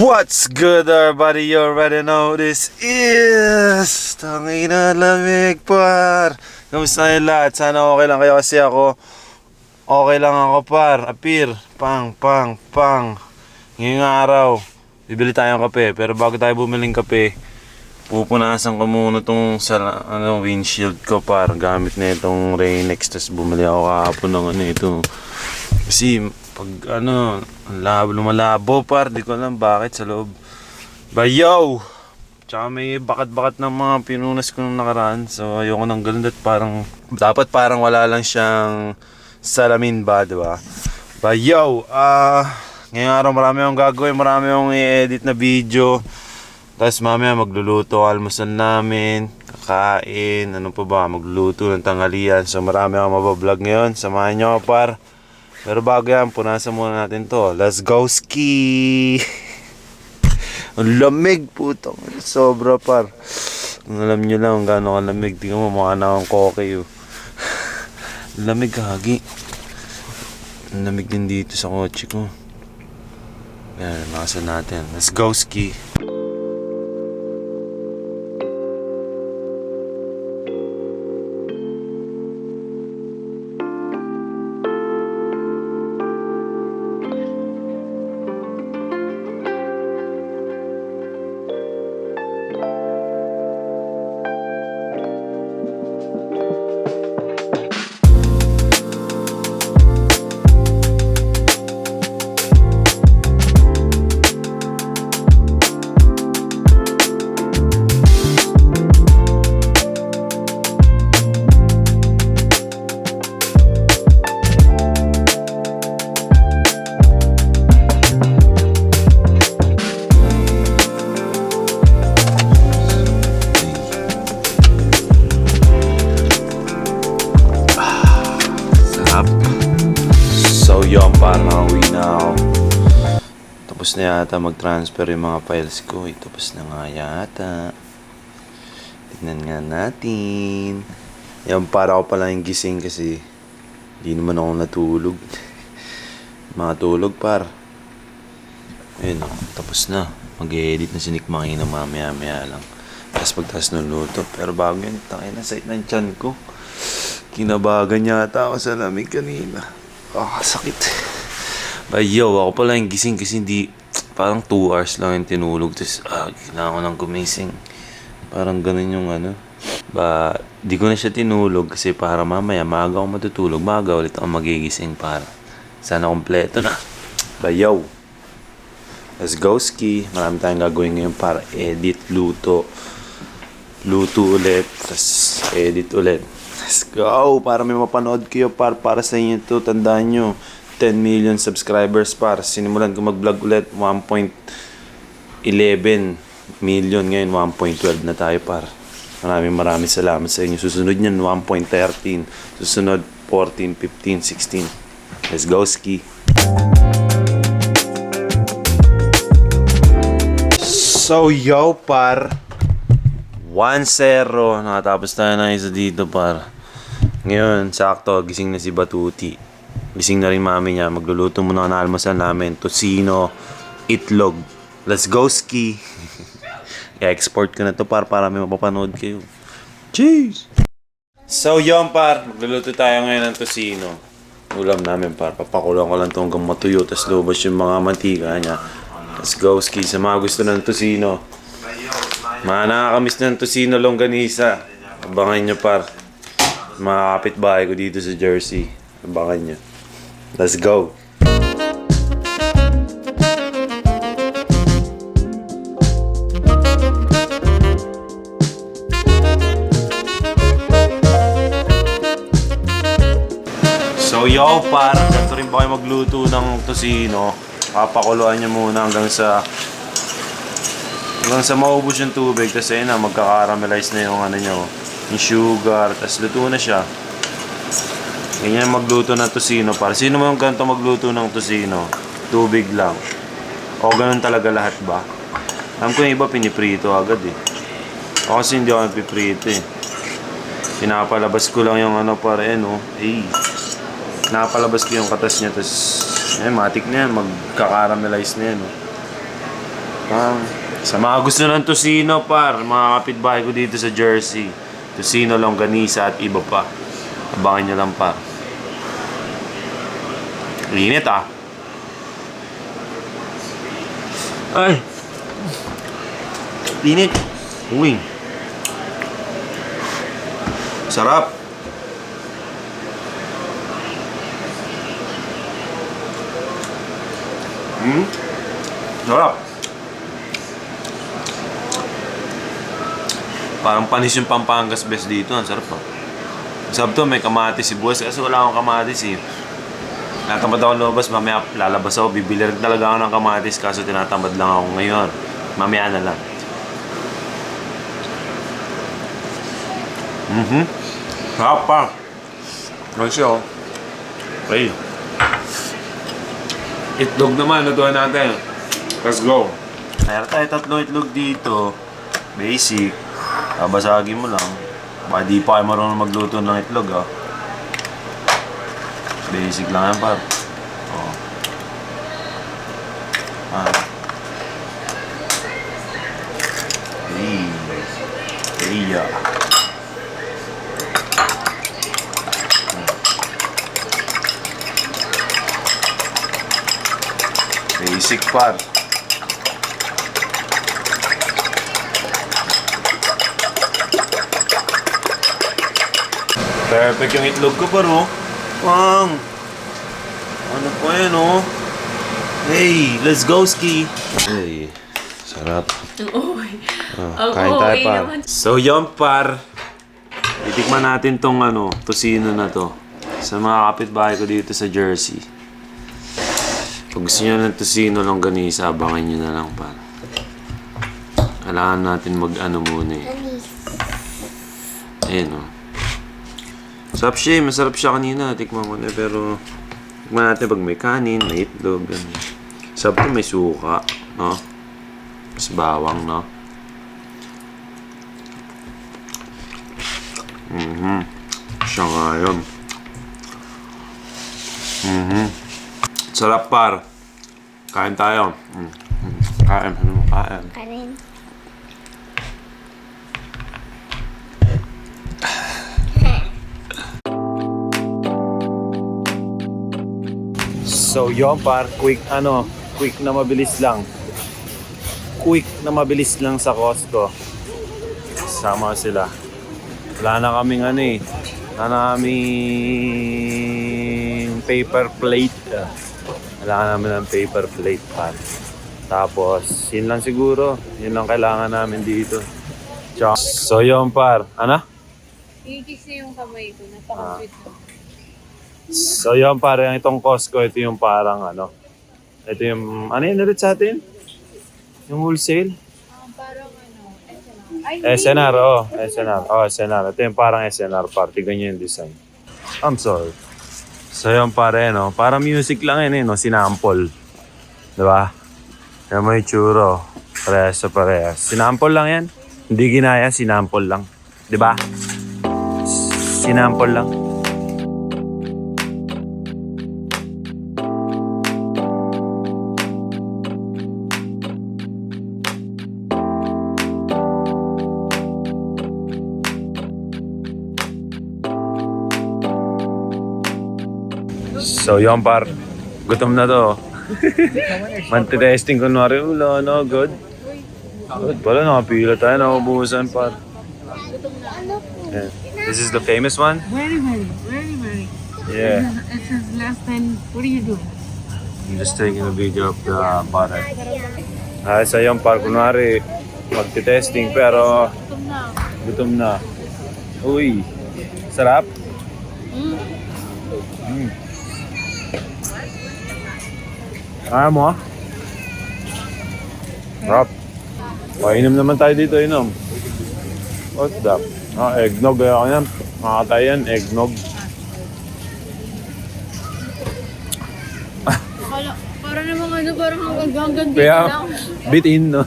What's good everybody? You already know this is Tangina Lamig par. Kamusta kayo lahat? Sana okay lang kayo kasi ako okay lang ako par. Appear. Pang. Ngayong araw bibili tayong kape. Pero bago tayo bumiling kape, pupunasan ko muna tong windshield ko par. Gamit na itong Rain-X. Tapos bumili ako kahapon ng ito. Kasi pag lumalabo par, di ko alam bakit sa loob. Bayaw! Tsaka may bakat-bakat ng mga pinunas ko nung nakaraan. So ayoko nang ganun at dapat parang wala lang siyang salamin ba, diba? Bayaw! Ngayong araw marami akong gagawin, marami akong i-edit na video. Tapos mamaya magluluto almusal namin, kakain, ano pa ba, magluluto ng tanghalian. So marami akong mabablog ngayon, samahan nyo ako par. Pero bago yan, punasan muna natin to. Let's go ski! Ang lamig putong. Sobra par. Kung alam nyo lang kung gaano kalamig, tingnan mo mukha na akong koke. Lamig hagi. Ang lamig din dito sa kotse ko. Yan, nakasan natin. Let's go ski! So yun, parang uwi na ako. Tapos na yata mag-transfer yung mga files ko. Tapos na nga yata. Tignan nga natin. Yan, para ako pala yung gising kasi hindi naman ako natulog. Mga tulog par. Ayun o, tapos na. Mag-edit na si Nick Makina mamaya lang. Tapos pagtas ng luto. Pero bago yun, takay na site ng tiyan ko. Kinabagan yata ako sa lamig kanina. Sakit. Bayaw, ako pala yung gising kasi hindi, parang 2 hours lang yung tinulog. Tapos, kailangan ko nang gumising. Parang ganun yung di ko na siya tinulog kasi para mamaya, maaga ako matutulog. Maaga ulit ako magigising para sana kompleto na. Bayaw. Let's go ski. Marami tayong gagawin ngayon para edit, luto ulit, tapos edit ulit. Let's go! Para may mapanood kayo para sa inyo ito. Tandaan nyo, 10 million subscribers para sinimulan ko mag-vlog ulit. 1.11 million ngayon, 1.12 na tayo par. Maraming salamat sa inyo. Susunod nyan 1.13. Susunod 14, 15, 16. Let's go ski! So yo par, 1-0. Nakatapos tayo na isa dito par. Ngayon, sakto, gising na si Batuti. Gising na rin mami niya. Magluluto muna ng almusal namin. Tosino, itlog. Let's go ski! I-export ko na to para may mapapanood kayo. Cheese! So yun par, magluluto tayo ngayon ng tosino. Ulam namin par, papakulang ko lang ito hanggang matuyo. Tapos lubos yung mga mantika niya. Let's go ski! Sa mga gusto ng tosino, mga nakakamiss ng tosino longganisa, abangan nyo par. Mga kapitbahay ko dito sa Jersey, abangan nyo. Let's go! So yo par, ganito rin ba kayo magluto ng tosino? Papakuluan nyo muna hanggang sa maubos yung tubig. Tapos ayun na, magka-caramelize na yung yung sugar. Tapos luto na siya. Ganyan magluto ng tosino para. Sino mo yung ganito magluto ng tosino? Tubig lang. O ganun talaga lahat ba? Alam ko yung iba piniprito agad eh. O kasi hindi ako piprito eh. Pinapalabas ko lang yung para napalabas ko yung katas niya. Tapos matik na yan, magka-caramelize na yan. Sa mga gusto ng tocino, par, mga kapitbahay ko dito sa Jersey, tocino, longganisa at iba pa. Abangan nyo lang, par. Init ah. Ay! Init. Uy. Sarap. Sarap. Parang panis yung Pampangas best dito. Ang sarap ah. Sabi to, may kamatis si boss. Kasi wala akong kamatis eh. Natamad ako lumabas. Mamaya lalabas ako. Bibili rin talaga ako ng kamatis. Kaso tinatamad lang ako ngayon. Mamaya na lang. Sarap pa. Ano siya oh. Okay. Itlog naman. Lutuan natin. Let's go. Mayroon tayo 3 itlog dito. Basic. Babasagin mo lang. Baka di pa kayo marunong magluto ng itlog ah. Basic lang yan par. Oh. Yeah. Basic par. Perfect yung itlog ko paro. Pang! Ano po yan oh? Hey, let's go ski! Hey, sarap. Kain tayo par. So yun par. Titikman natin tong tocino na to. Sa mga kapitbahay ko dito sa Jersey. Pag gusto nyo ng tocino longganisa, abangan nyo na lang par. Kailangan natin muna eh. Ayan oh. Sarap siya eh. Masarap siya kanina. Tikman ko na. Pero tikman natin pag may kanin, may itlog. Sarap to may suka. No? Mas bawang, no? Siya nga yun. Sarap par. Kain tayo. Kain. Kain. So yun par, quick na mabilis lang. Quick na mabilis lang sa Costco. Sama sila. Wala na kaming wala na kaming paper plate. Wala namin ng paper plate par. Tapos, yun lang siguro. Yun lang kailangan namin dito. So yun par, I-kiss niya yung kamay ko. Napaka-sweet na. So yun pare, itong Costco, ito yung parang ito yung, yun ulit sa atin? Yung wholesale? Parang SNR, SNR. SNR. Ito yung parang SNR party, ganyan yung design. I'm sorry. So yun pare, parang music lang yun sinample. Diba? Yan mo yung churro. Parehas sa parehas. Sinample lang yan. Hindi ginaya, sinample lang. Diba? Sinample lang. So yun par, gutom na to. Manti-testing kunwari ulo, good? Good pala, nakapila tayo, nakaubusan par. Yeah. This is the famous one? Very. Yeah. It's his last time. What are you doing? I'm just taking a video of the butter. So yun par, kunwari, magti-testing pero gutom na. Uy, sarap? Kaya mo ah? Sarap. Painom naman tayo dito, inom. What's that? Eggnog. Kaya yan. Makakatay yan, eggnog. Parang namang parang hanggang dito Kaya, lang. bitin, no?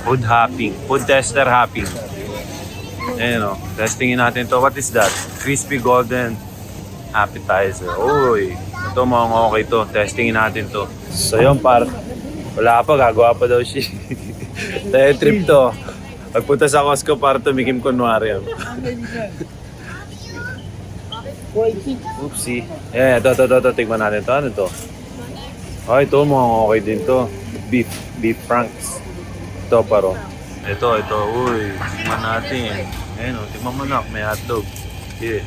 Food hopping. Food tester hopping. Ayan o. Testingin natin to. What is that? Crispy golden appetizer. Uy. Ito mga okay to. Testingin natin to. So yun par. Wala pa, gagawa pa daw siya. Tayo trip to. Pagpunta sa Costco para tumikim kunwari. Oopsie. Ito. Tignan natin ito. Ano to? Ito, mukhang okay din to. Beef franks. Ito, paro. Ito. Uy, tignan natin. Ayan o, tignan mo na. May hotdog. Okay.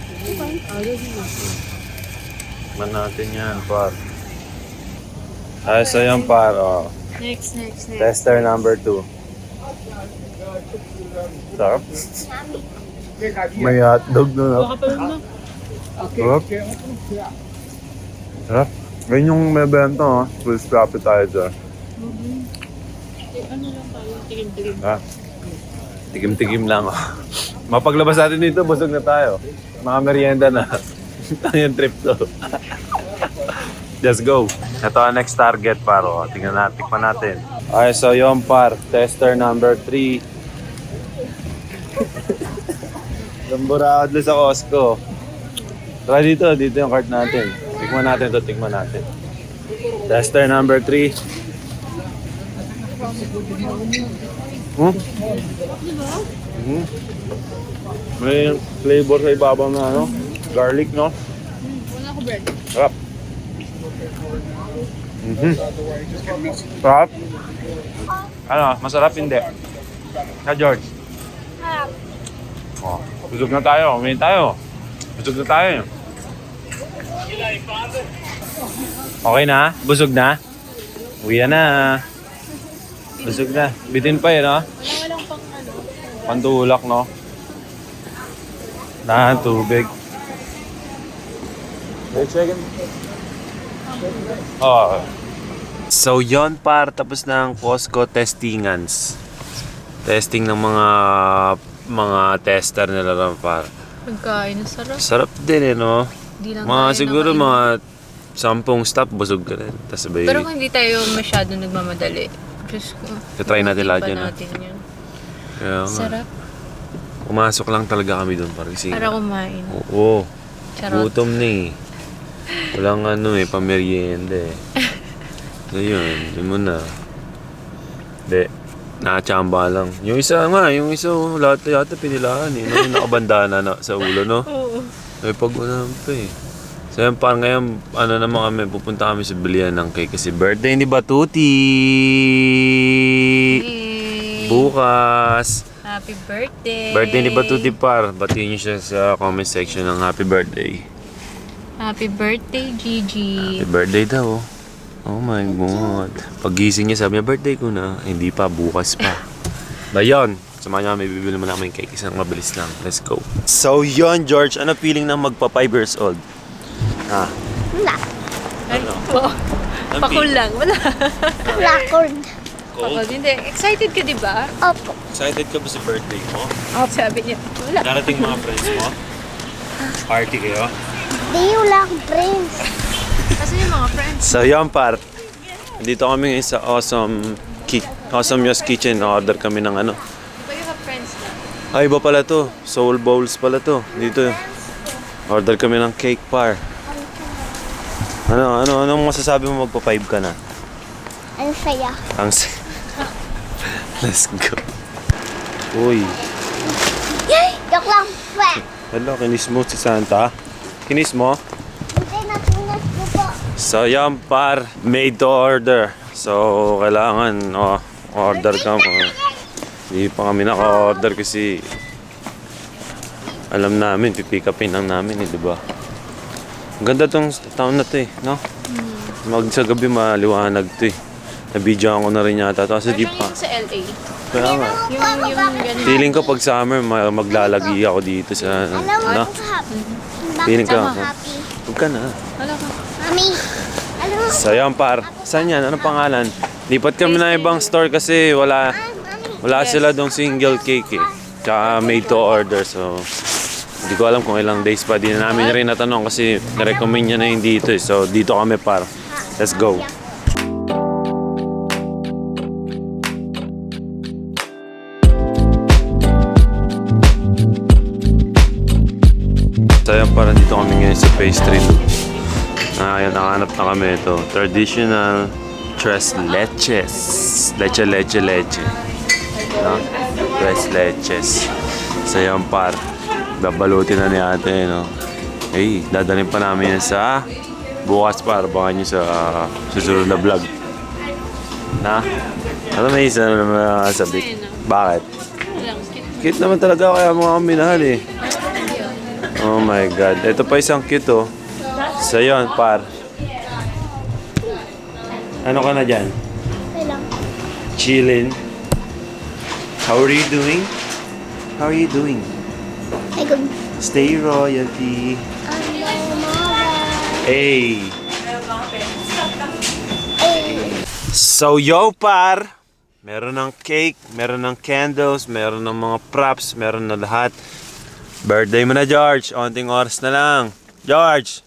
Tignan natin yan, par. So yan, par. Next. Tester number 2. Sarap. May hotdog doon. Sarap. Ganyan yung may benta, ha? Full appetizer. Ano lang tayo, tigim-tigim. Tikim-tikim lang. Mapaglabas natin dito, busog na tayo. Mga merienda na. Tayong trip to. Just go. Ito ang next target, paro. Tingnan natin, tikman natin. Okay, so yung par. Tester number 3. Lamburado sa Costco. Try dito yung cart natin. Tikman natin. Tester number 3. May flavor sa ibabaw na ano? Garlic, no? Wala ko bread. Sarap. Sarap? Ano? Masarap hindi? Sa George? Harap. Oh, busog na tayo. Umihin tayo. Busog na tayo. Okay na? Busog na? Uwi na. Busog na. Bitin pa no? Walang pang ano. Pantulak, no? Tubig. Oh. So yon par, tapos na ang Costco testingans. Testing ng mga tester nila lang par. Pagkain, sarap. Sarap din no? Di lang Mga tayo siguro nakain. mga 10 stop, busog ka rin. Tas sabay, Pero kung hindi tayo masyado nagmamadali. Diyos ko. try natin lahat pa yan. natin yun. Kaya nga. Sarap. Pumasok lang talaga kami doon para kasi. Para kumain. Oo. Charot. Gutom na eh. Walang pamerienda eh. So yun, yun muna. Hindi, nakachamba lang. Yung isa, lahat yata pinilaan eh. Yung nakabandana na sa ulo, no? Oo. May pag-unahan pa eh. So yan pa ngayon, naman kami, pupunta kami sa bilihan ng cake kasi birthday ni Batuti! Yay! Bukas! Happy birthday! Birthday ni Batuti par. Batiin niyo siya sa comment section ng happy birthday. Happy birthday, Gigi! Happy birthday daw. Oh my God. Pagising niya, sabi niya, birthday ko na. Hindi pa, bukas pa. Dayon. Samahan niya kami, bibili mo na kami cake. Isang mabilis lang. Let's go. So yon George. Ano feeling na magpa 5 years old? Wala. Ay, Ano? Pakul lang. Wala. Record. Pakul. Hindi. Excited ka, di ba? Opo. Excited ka ba sa birthday mo? Sabi niya, wala. Darating mga friends mo? Party kayo? Di lang, friends. Kasi yung mga friends. So yon par. Dito kami ngayon sa Awesome Yos Kitchen. Order kami ng ano. But you have friends na. Ay, iba pala to. Soul Bowls pala to. Dito. Order kami ng cake par. Anong masasabi mo magpa 5 ka na? Ang saya. Let's go. Uy. Yay! Joke lang. Pwe! Hello, kinis mo si Santa. Kinis mo? Hindi na tunas ko po. So yan par, made to order. So kailangan order ka mo. Hindi pa kami naka-order kasi alam namin, pipick upin lang namin di ba? Ang ganda tong town na to no? Sa gabi maliwanag to Nabidyoan ko na rin yata to kasi di Parang pa. yung sa LA. Kaya nga. Yung ganun. Feeling ko pag summer maglalagi ako dito sa Alam mo no? kung happy. Feeling ko Bakit ako. ako happy? Huwag ka na. Wala ka. Mami, alam mo. So yan par, saan yan? Anong pangalan? Lipat kami na ibang store kasi wala Yes. sila dong single cake Tsaka made to order so hindi ko alam kung ilang days pa. Di na namin rin natanong kasi na-recommend niya na yung dito So dito kami par. Let's go. So yan para dito kami ngayon sa pastry. Ayan, nakahanap na kami ito. Traditional Tres leches. Leche. No? Tres leches. So yun par. Babalutin na ni ate, no? Hey, dadalhin pa namin yan sa bukas par. Baka nyo sa susunod na vlog. Na? Ano may isa na sabi? Bakit? Cute naman talaga kaya mga minahal eh. Oh my God. Ito pa isang cute oh. So yun par. Ano ka na dyan? Okay lang. Chillin'. How are you doing? How are you doing? Ay, good. Stay royalty. Hey. So yo par. Meron ng cake, meron ng candles, meron ng mga props, meron na lahat. Birthday mo na George. Onting oras na lang. George.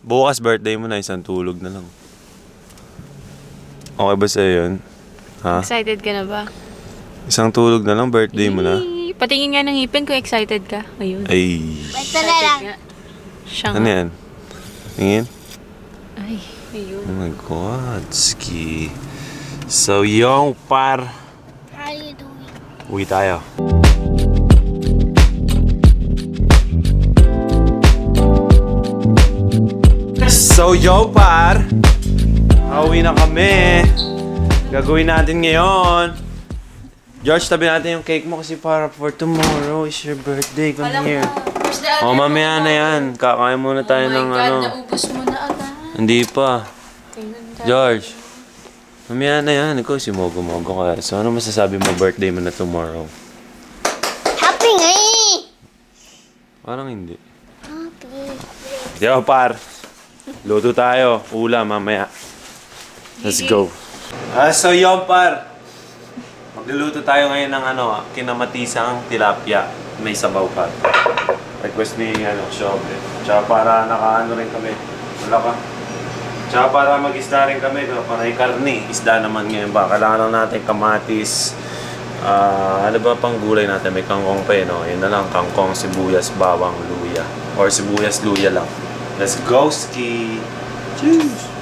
Bukas birthday mo na. Isang tulog na lang. Okay ba sa'yo yun? Ha? Excited ka na ba? Isang tulog na lang, birthday mo na. Patingin nga ng ngipin kung excited ka. Ayun. Ay. Basta na lang. Siya Ano nga. yan? Tingin? Ay, ayun. Oh my God, ski. So, yung par. How are you doing? Uwi tayo. So, yo par. Pauwi na kami. Gagawin natin ngayon. George, tabi natin yung cake mo kasi para for tomorrow is your birthday. Come here. Oh, mamaya na yan. Kakain muna tayo ng ano. Naubos mo na agad. Hindi pa. George. Mamaya na yan. Ikaw si Mogo-Mogo ka. So, ano masasabi mo birthday mo na tomorrow? Happy nga eh! Parang hindi. Happy. Yo, par. Luto tayo. Ulam mamaya. Let's go. So, yo, par. Magluluto tayo ngayon ng ano, kinamatisang tilapia. May sabaw pa. Request ni Shobe. Tsaka para nakaano rin kami. Wala ka. Tsaka para mag-isda rin kami. Panay karni. Isda naman ngayon ba. Kailangan lang natin kamatis. Ano ba pang gulay natin? May kangkong pa no? Yun na lang. Kangkong, sibuyas, bawang, luya. Or sibuyas, luya lang. Let's go, ski! Cheers!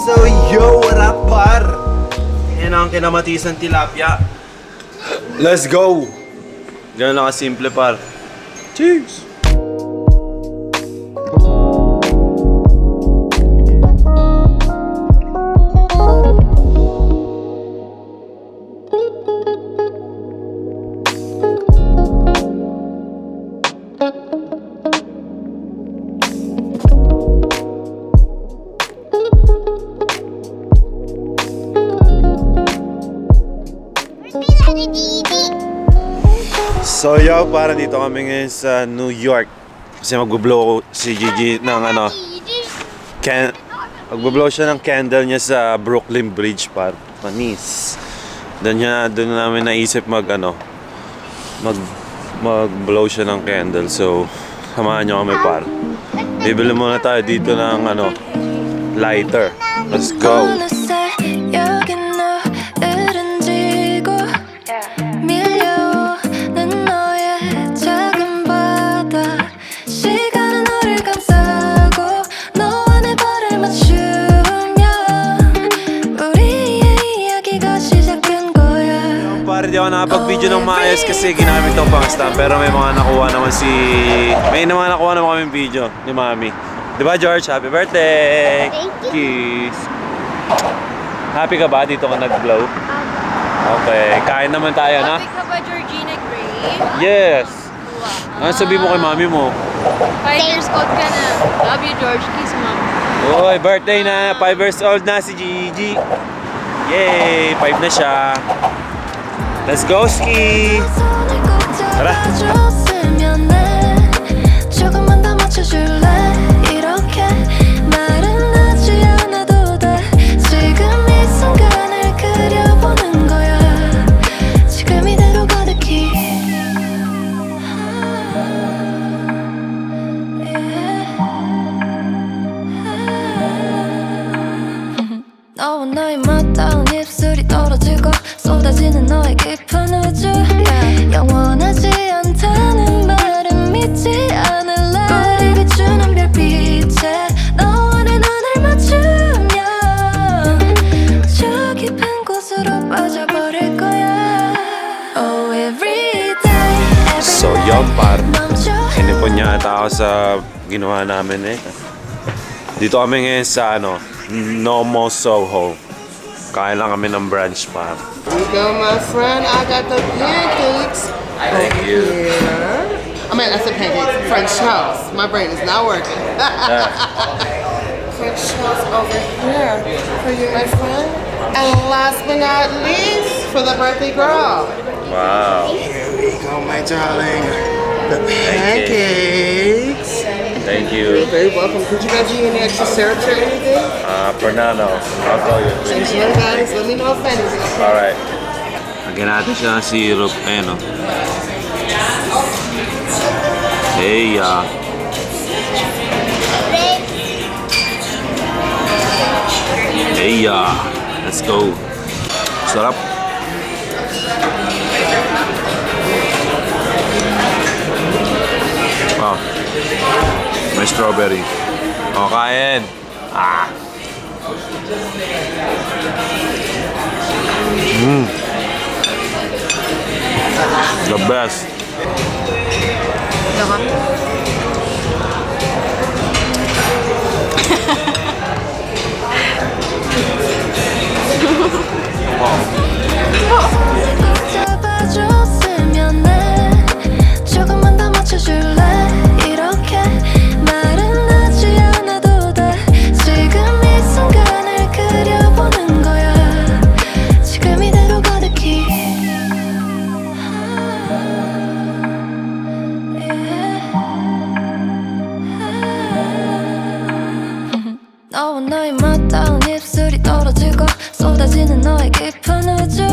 So yo, what up par? Yan ang kinamatisan tilapia. Let's go! Ganun lang kasimple par. Cheers! So yo, para dito kami ngayon sa New York. Kasi magbo-blow si Gigi ng ano, magbo-blow siya ng candle niya sa Brooklyn Bridge par panis. Doon namin naisip mag-blow siya ng candle. So samahan niyo kami par. Bibili muna tayo dito ng lighter. Let's go. Hindi ako nakapag-video ng maayos kasi ginamit itong pang-stamp. Pero may mga nakuha naman kaming video ni Mami. Diba George? Happy birthday! Thank you! Kiss! Happy ka ba? Dito ka nag-blow? Okay, kain naman tayo na? Happy ka ba, Georgina Gray? Yes! Ano sabihin mo kay Mami mo? 5 years old ka na. Love you, George. Kiss, Mom. Uy, birthday na! 5 years old na si Gigi! Yay! 5 na siya! Let's go ski! Tara! Yun, par. Inipon niya ata ako sa ginawa namin eh. Dito kami ngayon sa Nomo Soho. Kain lang kami ng brunch, par. Here you go, my friend. I got the pancakes. Thank you. Here. I mean, I said pancakes. French toast. My brain is not working. French toast over here for you, my friend. And last but not least, for the birthday girl. Wow. Here we go, my darling. The pancakes. Thank You're you. very welcome. Did you guys need any extra syrup or anything? For now, no. I'll call you. Thank you, guys. Let me know if anything. Alright. Lagyan natin siya ng syrup. Ayan o. Hey, Hey, let's go. Sarap. Wow. May strawberry. O, kain. The best. 잡아줬으면 해 조금만 더 맞춰줄래 이렇게 말은 하지 않아도 돼 지금 이 순간을 그려보는 거야 지금 이대로 가득히 너와 너의 맞닿은 입술이 떨어지고 쏟아지는 너의 깊은 우주